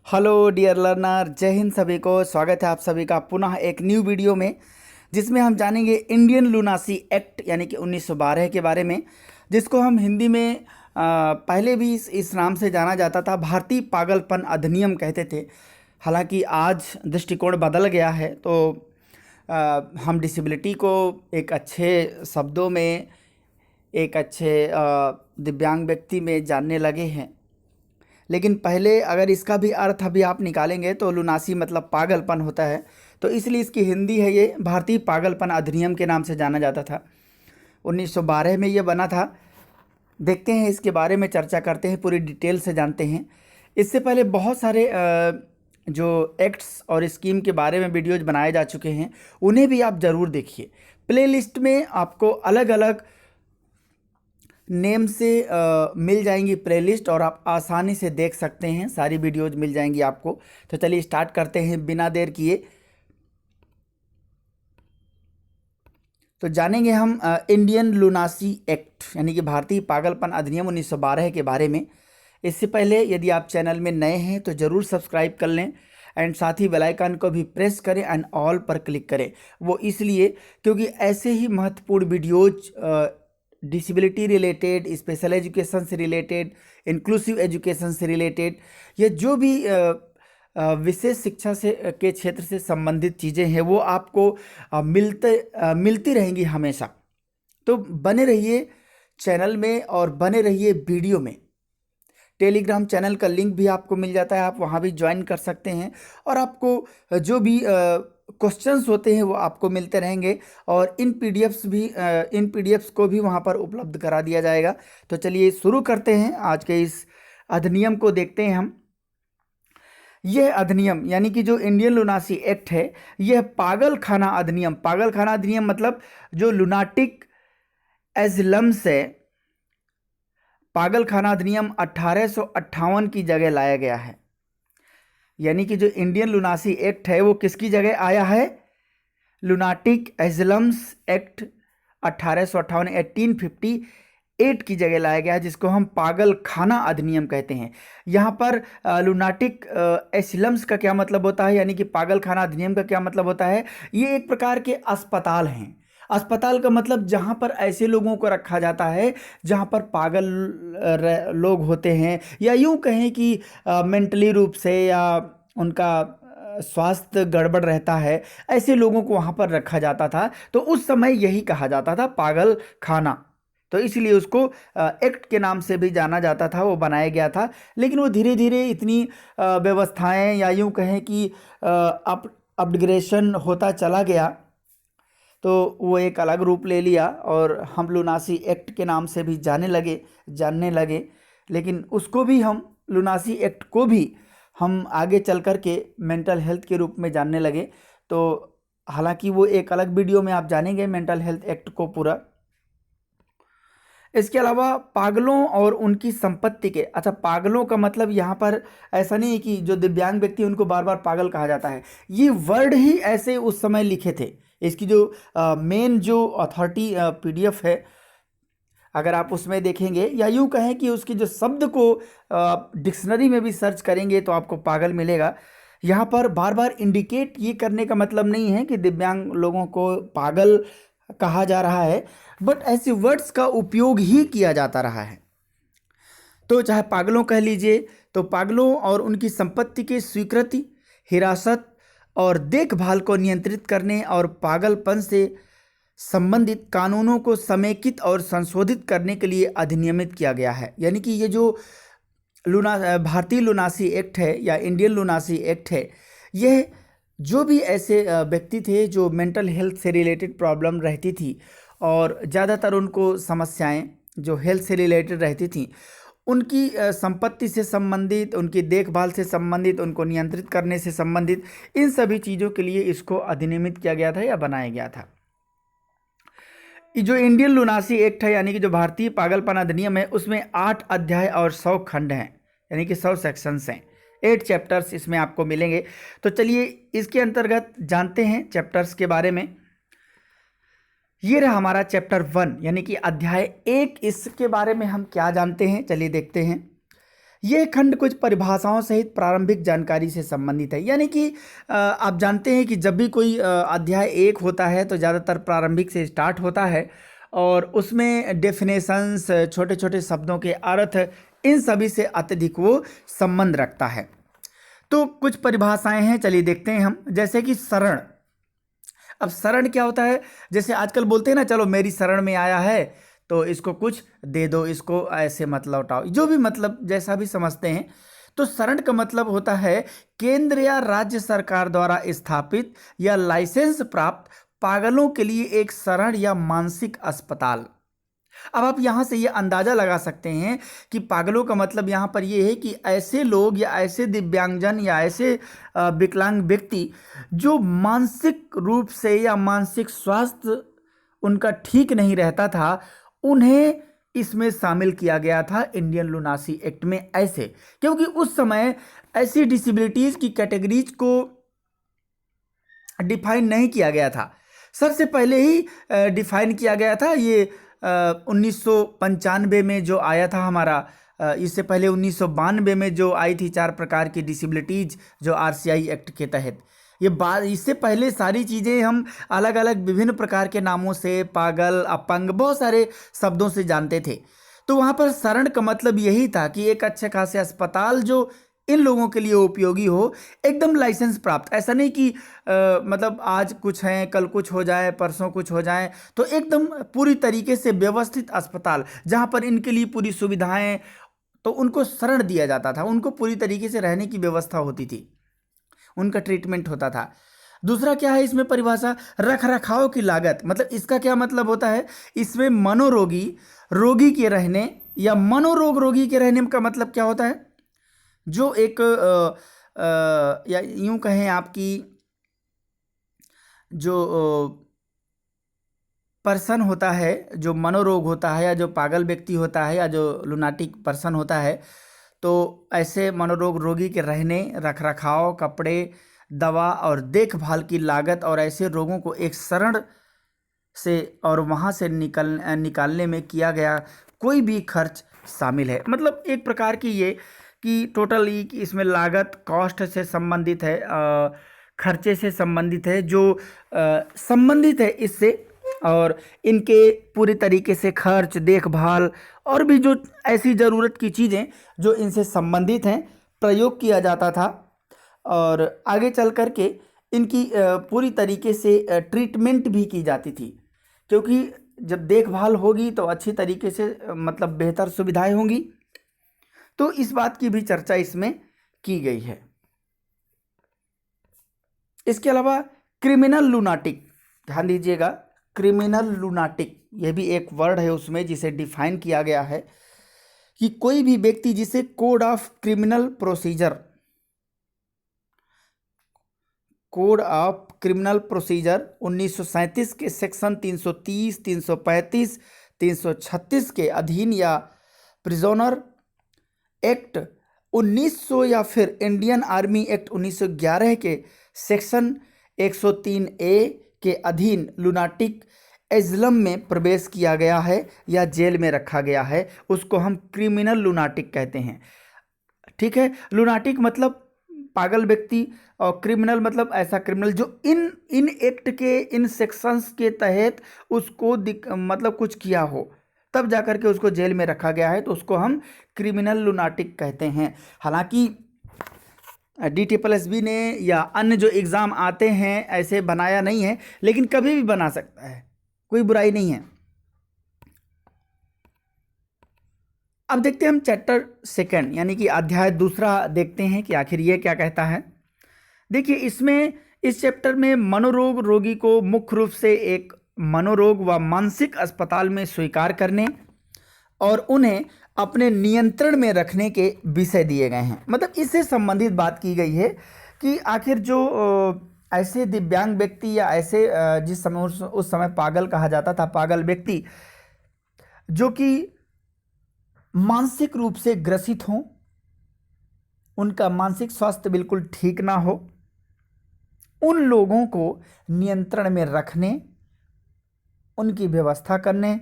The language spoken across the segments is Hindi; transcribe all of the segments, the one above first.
हेलो डियर लर्नर, जय हिंद। सभी को स्वागत है आप सभी का पुनः एक न्यू वीडियो में, जिसमें हम जानेंगे इंडियन लुनासी एक्ट यानी कि 1912 के बारे में, जिसको हम हिंदी में पहले भी इस नाम से जाना जाता था, भारतीय पागलपन अधिनियम कहते थे। हालांकि आज दृष्टिकोण बदल गया है, तो हम डिसेबिलिटी को एक अच्छे शब्दों में, एक अच्छे दिव्यांग व्यक्ति में जानने लगे हैं। लेकिन पहले अगर इसका भी अर्थ अभी आप निकालेंगे तो लुनासी मतलब पागलपन होता है, तो इसलिए इसकी हिंदी है ये भारतीय पागलपन अधिनियम के नाम से जाना जाता था। 1912 में ये बना था। देखते हैं इसके बारे में, चर्चा करते हैं, पूरी डिटेल से जानते हैं। इससे पहले बहुत सारे जो एक्ट्स और स्कीम के बारे में वीडियोज बनाए जा चुके हैं, उन्हें भी आप ज़रूर देखिए। प्लेलिस्ट में आपको अलग अलग नेम से मिल जाएंगी प्लेलिस्ट, और आप आसानी से देख सकते हैं, सारी वीडियोज मिल जाएंगी आपको। तो चलिए स्टार्ट करते हैं बिना देर किए। तो जानेंगे हम इंडियन लुनासी एक्ट यानी कि भारतीय पागलपन अधिनियम 1912 के बारे में। इससे पहले यदि आप चैनल में नए हैं तो ज़रूर सब्सक्राइब कर लें, एंड साथ ही बेल आइकन को भी प्रेस करें एंड ऑल पर क्लिक करें। वो इसलिए क्योंकि ऐसे ही महत्वपूर्ण videos disability related, special education से रिलेटेड, इंक्लूसिव एजुकेशन से रिलेटेड, या जो भी विशेष शिक्षा से के क्षेत्र से संबंधित चीज़ें हैं, वो आपको मिलती रहेंगी हमेशा। तो बने रहिए चैनल में और बने रहिए वीडियो में। टेलीग्राम चैनल का लिंक भी आपको मिल जाता है, आप वहाँ भी ज्वाइन कर सकते हैं, और आपको जो भी क्वेश्चंस होते हैं वो आपको मिलते रहेंगे, और इन पीडीएफ्स को भी वहाँ पर उपलब्ध करा दिया जाएगा। तो चलिए शुरू करते हैं, आज के इस अधिनियम को देखते हैं हम। यह अधिनियम यानी कि जो इंडियन लुनासी एक्ट है, यह पागल खाना अधिनियम मतलब जो लुनाटिक एजिलम्स है, पागल खाना अधिनियम 1858 की जगह लाया गया है। यानी कि जो इंडियन लुनासी एक्ट है वो किसकी जगह आया है? लुनाटिक एजिलम्स एक्ट 1858 1858 की जगह लाया गया है, जिसको हम पागल खाना अधिनियम कहते हैं। यहाँ पर लुनाटिक एसिलम्स का क्या मतलब होता है, यानी कि पागल खाना अधिनियम का क्या मतलब होता है? ये एक प्रकार के अस्पताल हैं। अस्पताल का मतलब जहाँ पर ऐसे लोगों को रखा जाता है जहाँ पर पागल लोग होते हैं, या यूँ कहें कि मेंटली रूप से या उनका स्वास्थ्य गड़बड़ रहता है, ऐसे लोगों को वहाँ पर रखा जाता था। तो उस समय यही कहा जाता था पागल खाना, तो इसलिए उसको एक्ट के नाम से भी जाना जाता था, वो बनाया गया था। लेकिन वो धीरे धीरे इतनी व्यवस्थाएं, या यूँ कहें कि अपग्रेडेशन होता चला गया, तो वो एक अलग रूप ले लिया, और हम लुनासी एक्ट के नाम से भी जानने लगे। लेकिन उसको भी हम, लुनासी एक्ट को भी हम आगे चल कर के मेंटल हेल्थ के रूप में जानने लगे। तो हालांकि वो एक अलग वीडियो में आप जानेंगे मेंटल हेल्थ एक्ट को पूरा। इसके अलावा पागलों और उनकी संपत्ति के, अच्छा, पागलों का मतलब यहाँ पर ऐसा नहीं है कि जो दिव्यांग व्यक्ति उनको बार बार पागल कहा जाता है, ये वर्ड ही ऐसे उस समय लिखे थे। इसकी जो मेन जो अथॉरिटी पीडीएफ है, अगर आप उसमें देखेंगे, या यूँ कहें कि उसके जो शब्द को डिक्शनरी में भी सर्च करेंगे तो आपको पागल मिलेगा। यहाँ पर बार बार इंडिकेट ये करने का मतलब नहीं है कि दिव्यांग लोगों को पागल कहा जा रहा है, बट ऐसे वर्ड्स का उपयोग ही किया जाता रहा है। तो चाहे पागलों कह लीजिए, तो पागलों और उनकी संपत्ति की स्वीकृति, हिरासत और देखभाल को नियंत्रित करने और पागलपन से संबंधित कानूनों को समेकित और संशोधित करने के लिए अधिनियमित किया गया है। यानी कि ये जो भारतीय लुनासी एक्ट है या इंडियन लुनासी एक्ट है, यह जो भी ऐसे व्यक्ति थे जो मेंटल हेल्थ से रिलेटेड प्रॉब्लम रहती थी, और ज़्यादातर उनको समस्याएं जो हेल्थ से रिलेटेड रहती थी, उनकी संपत्ति से संबंधित, उनकी देखभाल से संबंधित, उनको नियंत्रित करने से संबंधित, इन सभी चीज़ों के लिए इसको अधिनियमित किया गया था या बनाया गया था। जो इंडियन लुनासी एक्ट है यानी कि जो भारतीय पागलपन अधिनियम है, उसमें 8 अध्याय और 100 खंड हैं, यानी कि 100 सेक्शंस हैं। 8 चैप्टर्स इसमें आपको मिलेंगे। तो चलिए इसके अंतर्गत जानते हैं चैप्टर्स के बारे में। ये रहा हमारा चैप्टर 1 यानी कि अध्याय 1। इसके बारे में हम क्या जानते हैं, चलिए देखते हैं। ये खंड कुछ परिभाषाओं सहित प्रारंभिक जानकारी से संबंधित है। यानी कि आप जानते हैं कि जब भी कोई अध्याय 1 होता है तो ज़्यादातर प्रारंभिक से स्टार्ट होता है और उसमें डेफिनेशंस, छोटे छोटे शब्दों के अर्थ, इन सभी से अत्यधिक वो संबंध रखता है। तो कुछ परिभाषाएं हैं, चलिए देखते हैं हम। जैसे कि शरण। अब शरण क्या होता है? जैसे आजकल बोलते हैं ना, चलो मेरी शरण में आया है तो इसको कुछ दे दो, इसको ऐसे मत लौटाओ, जो भी मतलब जैसा भी समझते हैं। तो शरण का मतलब होता है केंद्र या राज्य सरकार द्वारा स्थापित या लाइसेंस प्राप्त पागलों के लिए एक शरण या मानसिक अस्पताल। अब आप यहां से ये अंदाजा लगा सकते हैं कि पागलों का मतलब यहां पर ये है कि ऐसे लोग या ऐसे दिव्यांगजन या ऐसे विकलांग व्यक्ति जो मानसिक रूप से या मानसिक स्वास्थ्य उनका ठीक नहीं रहता था, उन्हें इसमें शामिल किया गया था इंडियन लुनासी एक्ट में। ऐसे क्योंकि उस समय ऐसी डिसेबिलिटीज की कैटेगरीज को डिफाइन नहीं किया गया था। सबसे पहले ही डिफाइन किया गया था ये 1995 में जो आया था हमारा, इससे पहले 1992 में जो आई थी 4 प्रकार की डिसेबिलिटीज जो आरसीआई एक्ट के तहत। ये बात, इससे पहले सारी चीज़ें हम अलग अलग विभिन्न प्रकार के नामों से, पागल, अपंग, बहुत सारे शब्दों से जानते थे। तो वहाँ पर शरण का मतलब यही था कि एक अच्छे खासे अस्पताल जो इन लोगों के लिए उपयोगी हो, एकदम लाइसेंस प्राप्त। ऐसा नहीं कि मतलब आज कुछ है कल कुछ हो जाए, परसों कुछ हो जाए, तो एकदम पूरी तरीके से व्यवस्थित अस्पताल जहाँ पर इनके लिए पूरी सुविधाएं, तो उनको शरण दिया जाता था, उनको पूरी तरीके से रहने की व्यवस्था होती थी, उनका ट्रीटमेंट होता था। दूसरा क्या है इसमें परिभाषा? रख रखाव की लागत। मतलब इसका क्या मतलब होता है? इसमें मनोरोगी रोगी के रहने या मनोरोग रोगी के रहने का मतलब क्या होता है? जो एक या यूं कहें आपकी जो पर्सन होता है, जो मनोरोग होता है या जो पागल व्यक्ति होता है या जो लुनाटिक पर्सन होता है, तो ऐसे मनोरोग रोगी के रहने, रखरखाव, कपड़े, दवा और देखभाल की लागत और ऐसे रोगों को एक शरण से और वहाँ से निकालने में किया गया कोई भी खर्च शामिल है। मतलब एक प्रकार की ये कि टोटली इसमें लागत कॉस्ट से संबंधित है, खर्चे से संबंधित है, जो संबंधित है इससे, और इनके पूरी तरीके से खर्च, देखभाल और भी जो ऐसी ज़रूरत की चीज़ें जो इनसे संबंधित हैं प्रयोग किया जाता था। और आगे चल कर के इनकी पूरी तरीके से ट्रीटमेंट भी की जाती थी, क्योंकि जब देखभाल होगी तो अच्छी तरीके से मतलब बेहतर सुविधाएं होंगी। तो इस बात की भी चर्चा इसमें की गई है। इसके अलावा क्रिमिनल लुनाटिक, ध्यान दीजिएगा, क्रिमिनल लुनाटिक यह भी एक वर्ड है उसमें, जिसे डिफाइन किया गया है कि कोई भी व्यक्ति जिसे कोड ऑफ क्रिमिनल प्रोसीजर 1937 के सेक्शन 330, 335, 336 के अधीन या प्रिजोनर एक्ट 1900 या फिर इंडियन आर्मी एक्ट 1911 के सेक्शन 103A के अधीन लुनाटिक एजलम में प्रवेश किया गया है या जेल में रखा गया है, उसको हम क्रिमिनल लुनाटिक कहते हैं। ठीक है, लुनाटिक मतलब पागल व्यक्ति और क्रिमिनल मतलब ऐसा क्रिमिनल जो इन एक्ट के, इन सेक्शंस के तहत उसको मतलब कुछ किया हो, तब जाकर के उसको जेल में रखा गया है, तो उसको हम क्रिमिनल लुनाटिक कहते हैं। हालांकि DSSB ने या अन्य जो एग्ज़ाम आते हैं ऐसे बनाया नहीं है, लेकिन कभी भी बना सकता है, कोई बुराई नहीं है। अब देखते हैं हम चैप्टर 2 यानी कि अध्याय 2 देखते हैं कि आखिर ये क्या कहता है। देखिए इसमें, इस चैप्टर में मनोरोग रोगी को मुख्य रूप से एक मनोरोग व मानसिक अस्पताल में स्वीकार करने और उन्हें अपने नियंत्रण में रखने के विषय दिए गए हैं। मतलब इससे संबंधित बात की गई है कि आखिर जो ऐसे दिव्यांग व्यक्ति या ऐसे जिस समय उस समय पागल कहा जाता था, पागल व्यक्ति जो कि मानसिक रूप से ग्रसित हों, उनका मानसिक स्वास्थ्य बिल्कुल ठीक ना हो, उन लोगों को नियंत्रण में रखने, उनकी व्यवस्था करने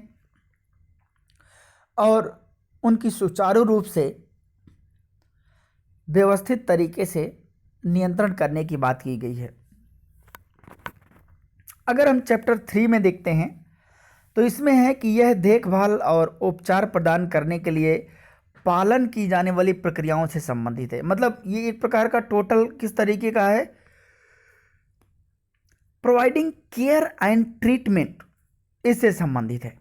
और उनकी सुचारू रूप से व्यवस्थित तरीके से नियंत्रण करने की बात की गई है। अगर हम चैप्टर 3 में देखते हैं तो इसमें है कि यह देखभाल और उपचार प्रदान करने के लिए पालन की जाने वाली प्रक्रियाओं से संबंधित है। मतलब ये एक प्रकार का टोटल किस तरीके का है, प्रोवाइडिंग केयर एंड ट्रीटमेंट, इससे संबंधित है,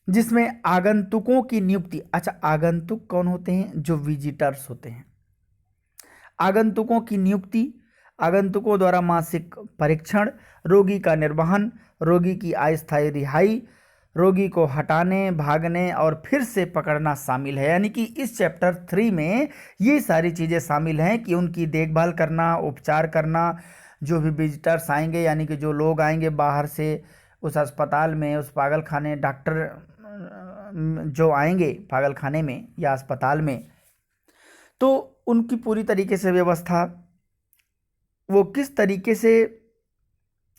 जिसमें आगंतुकों की नियुक्ति। अच्छा, आगंतुक कौन होते हैं? जो विजिटर्स होते हैं। आगंतुकों की नियुक्ति, आगंतुकों द्वारा मानसिक परीक्षण, रोगी का निर्वहन, रोगी की अस्थायी रिहाई, रोगी को हटाने, भागने और फिर से पकड़ना शामिल है। यानी कि इस चैप्टर 3 में ये सारी चीज़ें शामिल हैं कि उनकी देखभाल करना, उपचार करना, जो भी विजिटर्स आएंगे यानी कि जो लोग आएंगे बाहर से उस अस्पताल में, उस पागल खाने, डॉक्टर जो आएंगे पागल खाने में या अस्पताल में, तो उनकी पूरी तरीके से व्यवस्था, वो किस तरीके से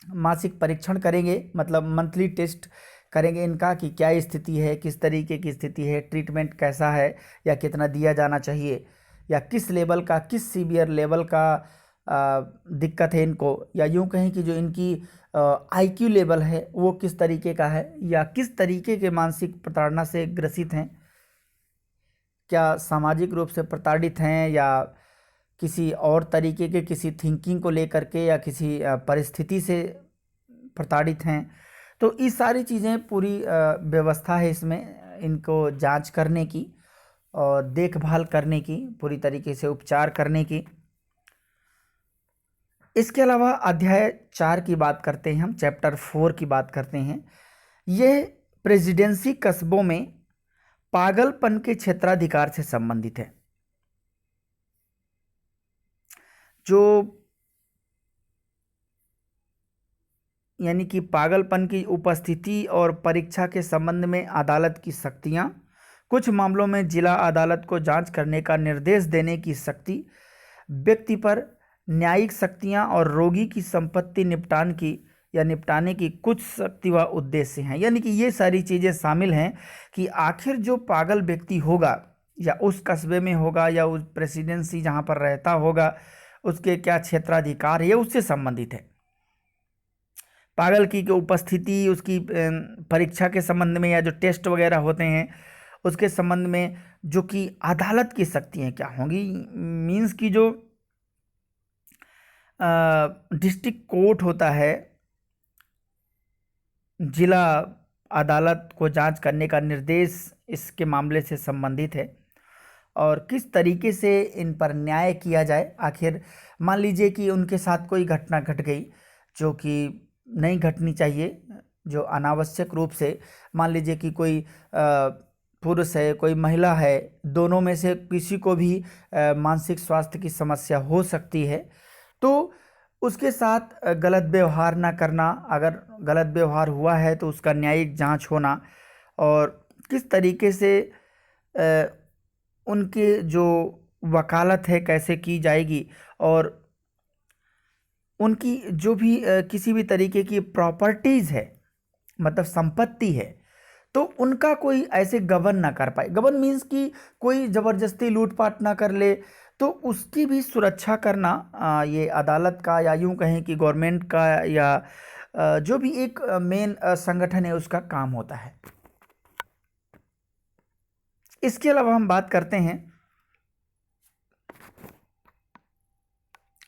मासिक परीक्षण करेंगे, मतलब मंथली टेस्ट करेंगे इनका कि क्या स्थिति है, किस तरीके की स्थिति है, ट्रीटमेंट कैसा है या कितना दिया जाना चाहिए, या किस लेवल का, किस सीवियर लेवल का दिक्कत है इनको, या यूँ कहें कि जो इनकी IQ लेवल है वो किस तरीके का है, या किस तरीके के मानसिक प्रताड़ना से ग्रसित हैं, क्या सामाजिक रूप से प्रताड़ित हैं या किसी और तरीके के किसी थिंकिंग को लेकर के या किसी परिस्थिति से प्रताड़ित हैं। तो ये सारी चीज़ें पूरी व्यवस्था है इसमें, इनको जांच करने की और देखभाल करने की, पूरी तरीके से उपचार करने की। इसके अलावा अध्याय 4 की बात करते हैं हम, चैप्टर 4 की बात करते हैं। यह प्रेसिडेंसी कस्बों में पागलपन के क्षेत्राधिकार से संबंधित है। जो यानी कि पागलपन की उपस्थिति और परीक्षा के संबंध में अदालत की शक्तियां, कुछ मामलों में जिला अदालत को जांच करने का निर्देश देने की शक्ति, व्यक्ति पर न्यायिक शक्तियां और रोगी की संपत्ति निपटाने की कुछ शक्ति व उद्देश्य हैं। यानी कि ये सारी चीज़ें शामिल हैं कि आखिर जो पागल व्यक्ति होगा या उस कस्बे में होगा या उस प्रेसिडेंसी जहाँ पर रहता होगा उसके क्या क्षेत्राधिकार है, उससे संबंधित है। पागल की उपस्थिति, उसकी परीक्षा के संबंध में या जो टेस्ट वगैरह होते हैं उसके संबंध में जो कि अदालत की शक्तियाँ क्या होंगी, मीन्स की जो डिस्ट्रिक्ट कोर्ट होता है, जिला अदालत को जांच करने का निर्देश इसके मामले से संबंधित है। और किस तरीके से इन पर न्याय किया जाए। आखिर मान लीजिए कि उनके साथ कोई घटना घट गई जो कि नहीं घटनी चाहिए, जो अनावश्यक रूप से, मान लीजिए कि कोई पुरुष है, कोई महिला है, दोनों में से किसी को भी मानसिक स्वास्थ्य की समस्या हो सकती है, तो उसके साथ गलत व्यवहार ना करना, अगर गलत व्यवहार हुआ है तो उसका न्यायिक जांच होना, और किस तरीके से उनके जो वकालत है कैसे की जाएगी, और उनकी जो भी किसी भी तरीके की प्रॉपर्टीज़ है, मतलब संपत्ति है, तो उनका कोई ऐसे गबन ना कर पाए। गबन मीन्स कि कोई ज़बरदस्ती लूटपाट ना कर ले, तो उसकी भी सुरक्षा करना ये अदालत का, या यूँ कहें कि गवर्नमेंट का, या जो भी एक मेन संगठन है उसका काम होता है। इसके अलावा हम बात करते हैं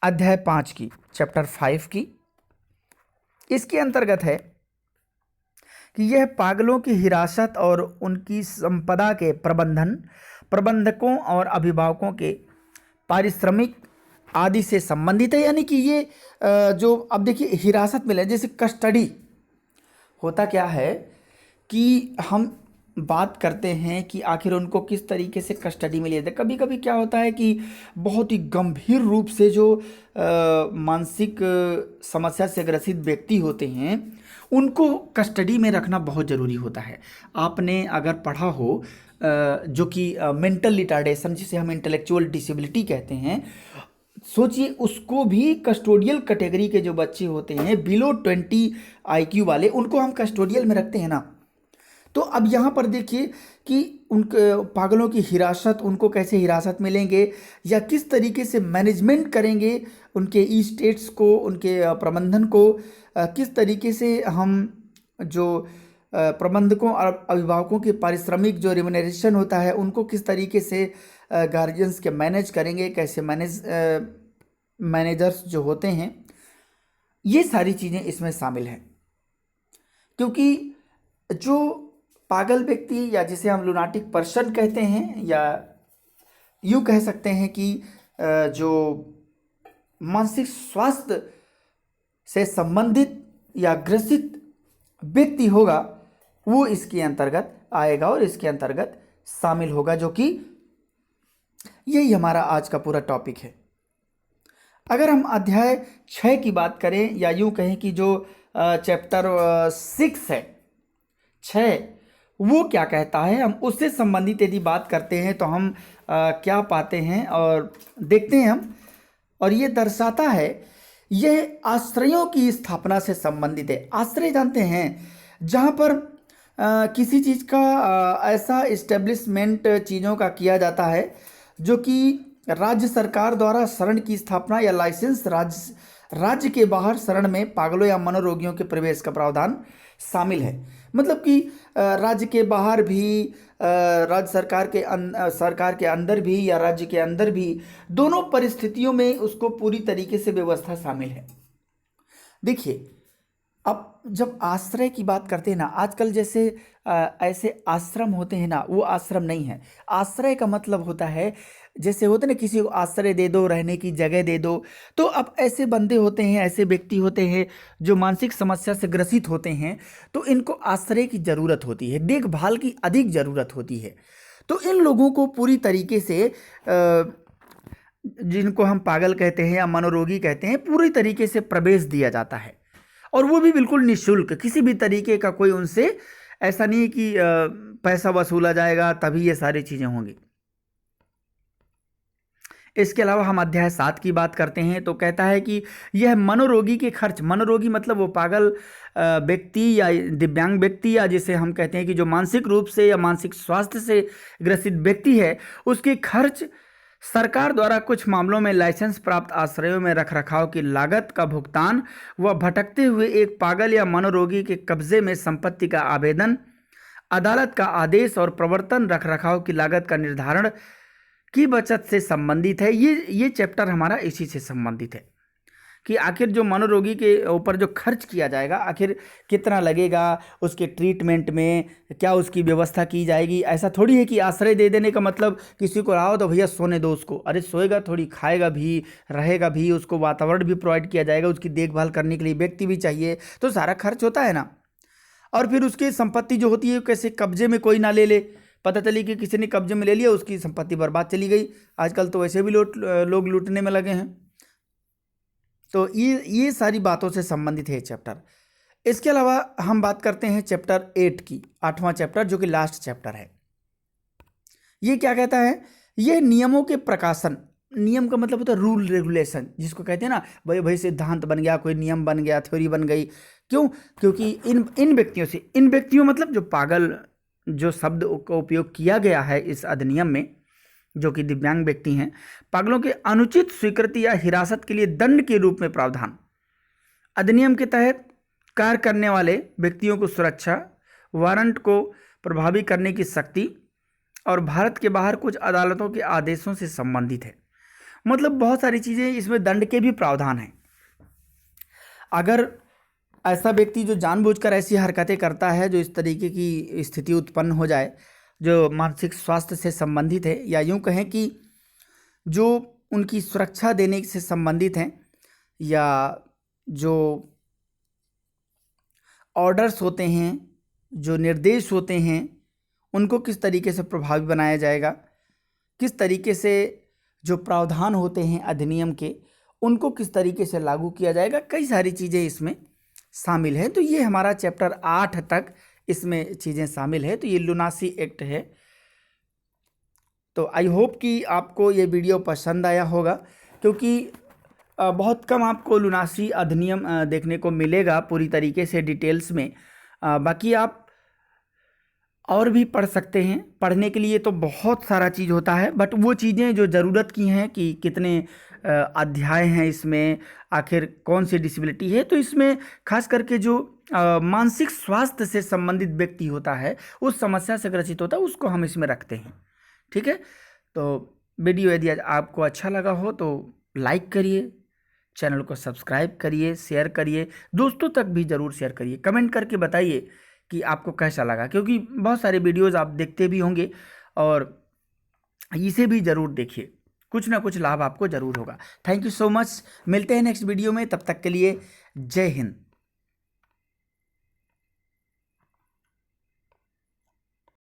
अध्याय 5 की, चैप्टर 5 की। इसके अंतर्गत है कि यह पागलों की हिरासत और उनकी संपदा के प्रबंधकों और अभिभावकों के पारिश्रमिक आदि से संबंधित है। यानी कि ये जो अब देखिए हिरासत मिले, जैसे कस्टडी होता क्या है कि हम बात करते हैं कि आखिर उनको किस तरीके से कस्टडी में लिया जाए। कभी कभी क्या होता है कि बहुत ही गंभीर रूप से जो मानसिक समस्या से ग्रसित व्यक्ति होते हैं उनको कस्टडी में रखना बहुत ज़रूरी होता है। आपने अगर पढ़ा हो जो कि मेंटल रिटार्डेशन, जिसे हम इंटेलेक्चुअल डिसेबिलिटी कहते हैं, सोचिए उसको भी कस्टोडियल कैटेगरी के जो बच्चे होते हैं बिलो 20 IQ वाले, उनको हम कस्टोडियल में रखते हैं ना। तो अब यहाँ पर देखिए कि उनके पागलों की हिरासत, उनको कैसे हिरासत में लेंगे या किस तरीके से मैनेजमेंट करेंगे उनके ई स्टेट्स को, उनके प्रबंधन को, किस तरीके से हम जो प्रबंधकों और अभिभावकों के पारिश्रमिक जो रिम्यूनरेशन होता है उनको किस तरीके से गार्जियंस के मैनेज करेंगे, कैसे मैनेजर्स जो होते हैं, ये सारी चीज़ें इसमें शामिल हैं। क्योंकि जो पागल व्यक्ति या जिसे हम लुनाटिक पर्सन कहते हैं, या यूँ कह सकते हैं कि जो मानसिक स्वास्थ्य से संबंधित या ग्रसित व्यक्ति होगा वो इसके अंतर्गत आएगा और इसके अंतर्गत शामिल होगा, जो कि यही हमारा आज का पूरा टॉपिक है। अगर हम अध्याय 6 की बात करें, या यूँ कहें कि जो चैप्टर 6 है, 6, वो क्या कहता है, हम उससे संबंधित यदि बात करते हैं तो हम क्या पाते हैं और देखते हैं हम। और ये दर्शाता है, यह आश्रयों की स्थापना से संबंधित है। आश्रय जानते हैं जहाँ पर किसी चीज़ का ऐसा इस्टेब्लिशमेंट चीज़ों का किया जाता है जो कि राज्य सरकार द्वारा शरण की स्थापना या लाइसेंस राज्य के बाहर शरण में पागलों या मनोरोगियों के प्रवेश का प्रावधान शामिल है। मतलब कि राज्य के बाहर भी, राज्य सरकार के अंदर भी या राज्य के अंदर भी, दोनों परिस्थितियों में उसको पूरी तरीके से व्यवस्था शामिल है। देखिए, अब जब आश्रय की बात करते हैं ना, आजकल जैसे ऐसे आश्रम होते हैं ना, वो आश्रम नहीं है। आश्रय का मतलब होता है, जैसे होते ना किसी को आश्रय दे दो, रहने की जगह दे दो। तो अब ऐसे बंदे होते हैं, ऐसे व्यक्ति होते हैं जो मानसिक समस्या से ग्रसित होते हैं, तो इनको आश्रय की ज़रूरत होती है, देखभाल की अधिक ज़रूरत होती है। तो इन लोगों को पूरी तरीके से जिनको हम पागल कहते हैं या मनोरोगी कहते हैं, पूरी तरीके से प्रवेश दिया जाता है, और वो भी बिल्कुल निःशुल्क। किसी भी तरीके का कोई उनसे ऐसा नहीं है कि पैसा वसूला जाएगा तभी ये सारी चीज़ें होंगी। इसके अलावा हम अध्याय 7 की बात करते हैं तो कहता है कि यह मनोरोगी के खर्च, मनोरोगी मतलब वो पागल व्यक्ति या दिव्यांग व्यक्ति, या जिसे हम कहते हैं कि जो मानसिक रूप से या मानसिक स्वास्थ्य से ग्रसित व्यक्ति है, उसके खर्च सरकार द्वारा कुछ मामलों में लाइसेंस प्राप्त आश्रयों में रखरखाव की लागत का भुगतान व भटकते हुए एक पागल या मनोरोगी के कब्जे में संपत्ति का आवेदन, अदालत का आदेश और प्रवर्तन रखरखाव की लागत का निर्धारण की बचत से संबंधित है। ये चैप्टर हमारा इसी से संबंधित है कि आखिर जो मनोरोगी के ऊपर जो खर्च किया जाएगा, आखिर कितना लगेगा उसके ट्रीटमेंट में, क्या उसकी व्यवस्था की जाएगी। ऐसा थोड़ी है कि आश्रय दे देने का मतलब किसी को आओ तो भैया सोने दो उसको। अरे सोएगा थोड़ी, खाएगा भी, रहेगा भी, उसको वातावरण भी प्रोवाइड किया जाएगा, उसकी देखभाल करने के लिए व्यक्ति भी चाहिए, तो सारा खर्च होता है ना। और फिर उसकी संपत्ति जो होती है कैसे कब्जे में कोई ना ले ले, पता चली कि किसी ने कब्जे में ले लिया, उसकी संपत्ति बर्बाद चली गई। आजकल तो वैसे भी लोग लूटने में लगे हैं। तो ये सारी बातों से संबंधित है चैप्टर। इसके अलावा हम बात करते हैं चैप्टर 8 की, 8वां चैप्टर, जो कि लास्ट चैप्टर है। ये क्या कहता है, ये नियमों के प्रकाशन, नियम का मतलब होता है रूल रेगुलेशन, जिसको कहते हैं ना भाई सिद्धांत बन गया, कोई नियम बन गया, थ्योरी बन गई। क्यों? क्योंकि इन व्यक्तियों मतलब जो पागल, जो शब्द का उपयोग किया गया है इस अधिनियम में, जो कि दिव्यांग व्यक्ति हैं, पागलों के अनुचित स्वीकृति या हिरासत के लिए दंड के रूप में प्रावधान। अधिनियम के तहत कार्य करने वाले व्यक्तियों को सुरक्षा, वारंट को प्रभावी करने की शक्ति और भारत के बाहर कुछ अदालतों के आदेशों से संबंधित है। मतलब बहुत सारी चीज़ें इसमें दंड के भी प्रावधान हैं। अगर ऐसा व्यक्ति जो जानबूझकर ऐसी हरकतें करता है, जो इस तरीके की स्थिति उत्पन्न हो जाए जो मानसिक स्वास्थ्य से संबंधित है, या यूं कहें कि जो उनकी सुरक्षा देने से संबंधित हैं, या जो ऑर्डर्स होते हैं, जो निर्देश होते हैं, उनको किस तरीके से प्रभावी बनाया जाएगा, किस तरीके से जो प्रावधान होते हैं अधिनियम के, उनको किस तरीके से लागू किया जाएगा, कई सारी चीज़ें इसमें शामिल हैं। तो ये हमारा चैप्टर 8 तक इसमें चीज़ें शामिल है। तो ये लुनासी एक्ट है। तो आई होप कि आपको ये वीडियो पसंद आया होगा, क्योंकि बहुत कम आपको लुनासी अधिनियम देखने को मिलेगा पूरी तरीके से डिटेल्स में। बाकी आप और भी पढ़ सकते हैं। पढ़ने के लिए तो बहुत सारा चीज़ होता है, बट वो चीज़ें जो ज़रूरत की हैं कि कितने अध्याय हैं इसमें, आखिर कौन सी डिसेबिलिटी है, तो इसमें खास करके जो मानसिक स्वास्थ्य से संबंधित व्यक्ति होता है, उस समस्या से ग्रसित होता है, उसको हम इसमें रखते हैं। ठीक है, तो वीडियो यदि आपको अच्छा लगा हो तो लाइक करिए, चैनल को सब्सक्राइब करिए, शेयर करिए, दोस्तों तक भी ज़रूर शेयर करिए। कमेंट करके बताइए कि आपको कैसा लगा, क्योंकि बहुत सारे वीडियोस आप देखते भी होंगे और इसे भी ज़रूर देखिए, कुछ ना कुछ लाभ आपको ज़रूर होगा। थैंक यू सो मच, मिलते हैं नेक्स्ट वीडियो में, तब तक के लिए जय हिंद।